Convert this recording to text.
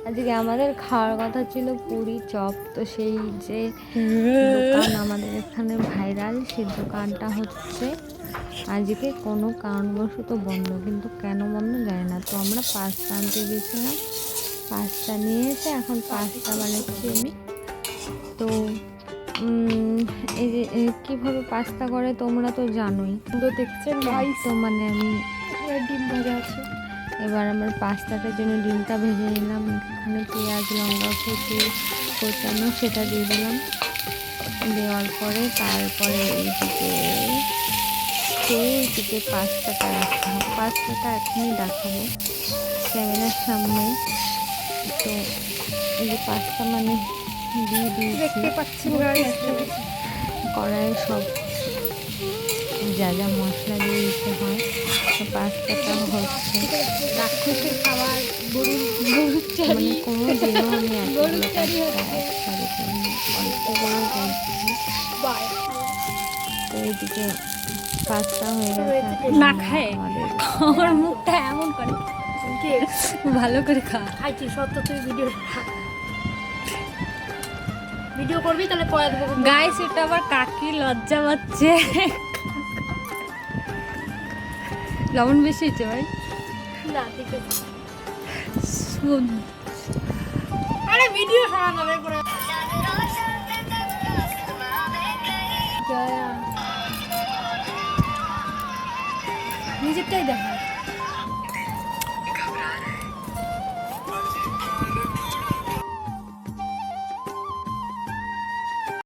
আজকে আমাদের খাওয়ার কথা ছিল পুরি চপ, তো সেই যে দোকান আমাদের এখানে ভাইরাল, সেই দোকানটা হচ্ছে আজকে কোনো কারণবশত বন্ধ, কিন্তু কেন বন্ধ জানি না। তো আমরা পাস্তা আনতে গেছিলাম, পাস্তা নিয়ে এসে এখন পাস্তা বানাচ্ছি আমি। তো এই যে কীভাবে পাস্তা করে তোমরা তো জানোই, তো দেখছেন গাইস, তো মানে আমি ডিম ভাজা আছে। এবার আমার পাস্তাটার জন্য ডিমটা ভেজে নিলাম, এখানে পেঁয়াজ লঙ্কা কুচি কোচানো সেটা দিয়ে দিলাম। দেওয়ার পরে তারপরে এইদিকে পাস্তাটা রাখা, পাস্তাটা এখনই দেখাবো ক্যামেরার সামনে। তো এই যে পাস্তা মানে দিয়ে দিয়েছি, দেখতে পাচ্ছেন গাইস, কড়াইয়ে সব যা যা মশলা দিয়ে দিতে হয়। তো পাস্তাটা হচ্ছে রাক্ষসের খাবার, গরুর মানে কোনো দিনও আমি এতগুলো চারি পাস্তা একসাথে করিনি, অল্প করে করছি। তো এইদিকে পাস্তা হয়ে গেছে, এখন না খায় আমাদের আমার মুখটা এমন করে, ভালো করে খা। খাইছি সত্য। তুই ভিডিও করবি তাহলে পরে দেবো গাইস, এটা আবার কাকি লজ্জা পাচ্ছে। লবণ বেশি হয়েছে ভাই। না, ঠিক আছে। শুন, আরে ভিডিও সারা যাবে করে নিজেরটাই দেখা।